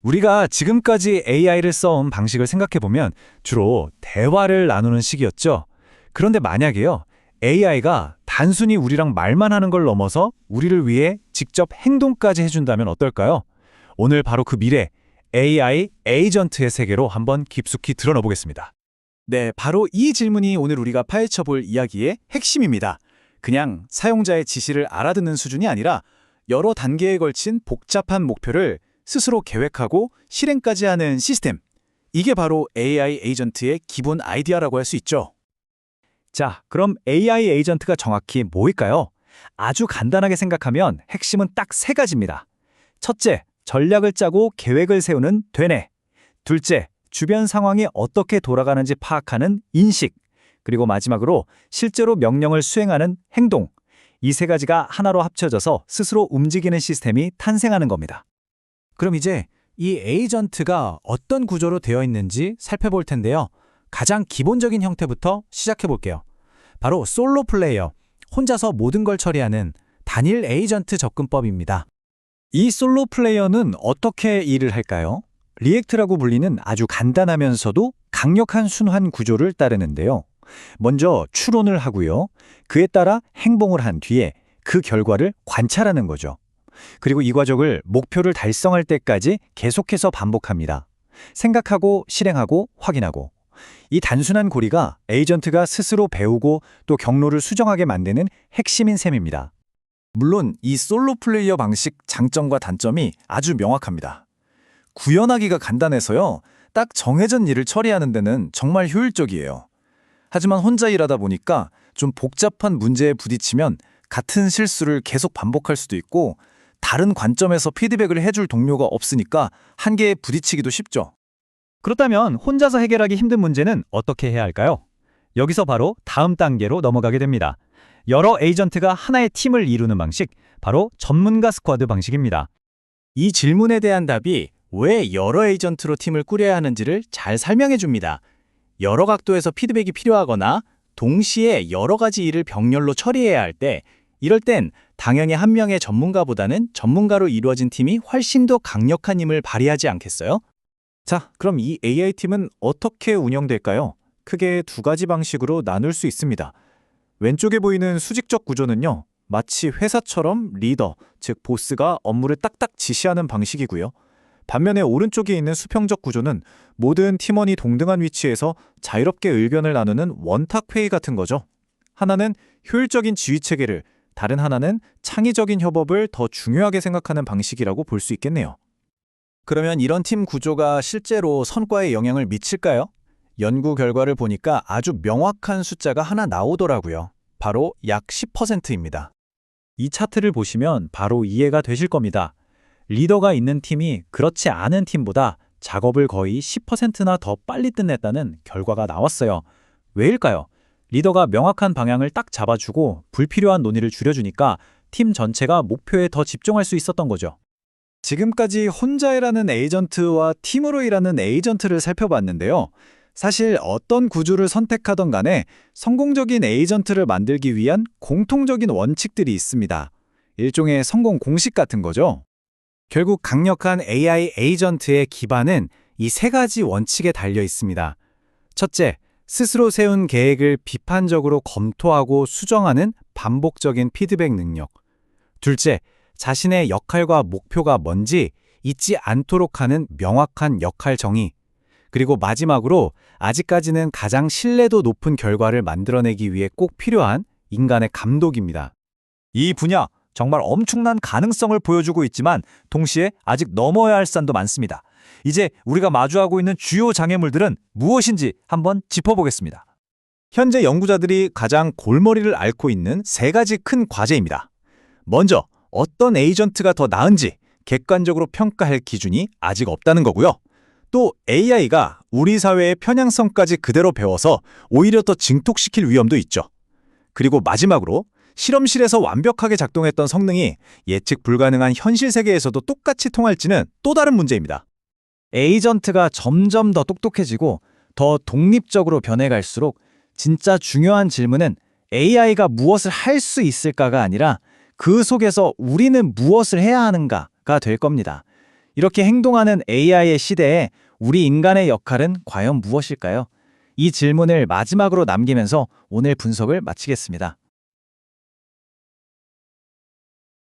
우리가 지금까지 AI를 써온 방식을 생각해보면 주로 대화를 나누는 식이었죠. 그런데 만약에요, AI가 단순히 우리랑 말만 하는 걸 넘어서 우리를 위해 직접 행동까지 해준다면 어떨까요? 오늘 바로 그 미래, AI 에이전트의 세계로 한번 깊숙이 드러나 보겠습니다. 네, 바로 이 질문이 오늘 우리가 파헤쳐볼 이야기의 핵심입니다. 그냥 사용자의 지시를 알아듣는 수준이 아니라 여러 단계에 걸친 복잡한 목표를 스스로 계획하고 실행까지 하는 시스템. 이게 바로 AI 에이전트의 기본 아이디어라고 할 수 있죠. 자, 그럼 AI 에이전트가 정확히 뭐일까요? 아주 간단하게 생각하면 핵심은 딱 세 가지입니다. 첫째, 전략을 짜고 계획을 세우는 되뇌. 둘째, 주변 상황이 어떻게 돌아가는지 파악하는 인식. 그리고 마지막으로 실제로 명령을 수행하는 행동. 이 세 가지가 하나로 합쳐져서 스스로 움직이는 시스템이 탄생하는 겁니다. 그럼 이제 이 에이전트가 어떤 구조로 되어 있는지 살펴볼 텐데요. 가장 기본적인 형태부터 시작해 볼게요. 바로 솔로 플레이어, 혼자서 모든 걸 처리하는 단일 에이전트 접근법입니다. 이 솔로 플레이어는 어떻게 일을 할까요? 리액트라고 불리는 아주 간단하면서도 강력한 순환 구조를 따르는데요. 먼저 추론을 하고요. 그에 따라 행동을 한 뒤에 그 결과를 관찰하는 거죠. 그리고 이 과정을 목표를 달성할 때까지 계속해서 반복합니다. 생각하고 실행하고 확인하고. 이 단순한 고리가 에이전트가 스스로 배우고 또 경로를 수정하게 만드는 핵심인 셈입니다. 물론 이 솔로 플레이어 방식 장점과 단점이 아주 명확합니다. 구현하기가 간단해서요. 딱 정해진 일을 처리하는 데는 정말 효율적이에요. 하지만 혼자 일하다 보니까 좀 복잡한 문제에 부딪히면 같은 실수를 계속 반복할 수도 있고 다른 관점에서 피드백을 해줄 동료가 없으니까 한계에 부딪히기도 쉽죠. 그렇다면 혼자서 해결하기 힘든 문제는 어떻게 해야 할까요? 여기서 바로 다음 단계로 넘어가게 됩니다. 여러 에이전트가 하나의 팀을 이루는 방식, 바로 전문가 스쿼드 방식입니다. 이 질문에 대한 답이 왜 여러 에이전트로 팀을 꾸려야 하는지를 잘 설명해 줍니다. 여러 각도에서 피드백이 필요하거나 동시에 여러 가지 일을 병렬로 처리해야 할 때, 이럴 땐 당연히 한 명의 전문가보다는 전문가로 이루어진 팀이 훨씬 더 강력한 힘을 발휘하지 않겠어요? 자, 그럼 이 AI팀은 어떻게 운영될까요? 크게 두 가지 방식으로 나눌 수 있습니다. 왼쪽에 보이는 수직적 구조는요, 마치 회사처럼 리더, 즉 보스가 업무를 딱딱 지시하는 방식이고요. 반면에 오른쪽에 있는 수평적 구조는 모든 팀원이 동등한 위치에서 자유롭게 의견을 나누는 원탁회의 같은 거죠. 하나는 효율적인 지휘체계를, 다른 하나는 창의적인 협업을 더 중요하게 생각하는 방식이라고 볼 수 있겠네요. 그러면 이런 팀 구조가 실제로 성과에 영향을 미칠까요? 연구 결과를 보니까 아주 명확한 숫자가 하나 나오더라고요. 바로 약 10%입니다. 이 차트를 보시면 바로 이해가 되실 겁니다. 리더가 있는 팀이 그렇지 않은 팀보다 작업을 거의 10%나 더 빨리 끝냈다는 결과가 나왔어요. 왜일까요? 리더가 명확한 방향을 딱 잡아주고 불필요한 논의를 줄여주니까 팀 전체가 목표에 더 집중할 수 있었던 거죠. 지금까지 혼자 일하는 에이전트와 팀으로 일하는 에이전트를 살펴봤는데요. 사실 어떤 구조를 선택하던 간에 성공적인 에이전트를 만들기 위한 공통적인 원칙들이 있습니다. 일종의 성공 공식 같은 거죠. 결국 강력한 AI 에이전트의 기반은 이 세 가지 원칙에 달려 있습니다. 첫째, 스스로 세운 계획을 비판적으로 검토하고 수정하는 반복적인 피드백 능력. 둘째, 자신의 역할과 목표가 뭔지 잊지 않도록 하는 명확한 역할 정의. 그리고 마지막으로 아직까지는 가장 신뢰도 높은 결과를 만들어내기 위해 꼭 필요한 인간의 감독입니다. 이 분야 정말 엄청난 가능성을 보여주고 있지만 동시에 아직 넘어야 할 산도 많습니다. 이제 우리가 마주하고 있는 주요 장애물들은 무엇인지 한번 짚어보겠습니다. 현재 연구자들이 가장 골머리를 앓고 있는 세 가지 큰 과제입니다. 먼저 어떤 에이전트가 더 나은지 객관적으로 평가할 기준이 아직 없다는 거고요. 또 AI가 우리 사회의 편향성까지 그대로 배워서 오히려 더 증폭시킬 위험도 있죠. 그리고 마지막으로 실험실에서 완벽하게 작동했던 성능이 예측 불가능한 현실 세계에서도 똑같이 통할지는 또 다른 문제입니다. 에이전트가 점점 더 똑똑해지고 더 독립적으로 변해갈수록 진짜 중요한 질문은 AI가 무엇을 할 수 있을까가 아니라 그 속에서 우리는 무엇을 해야 하는가가 될 겁니다. 이렇게 행동하는 AI의 시대에 우리 인간의 역할은 과연 무엇일까요? 이 질문을 마지막으로 남기면서 오늘 분석을 마치겠습니다.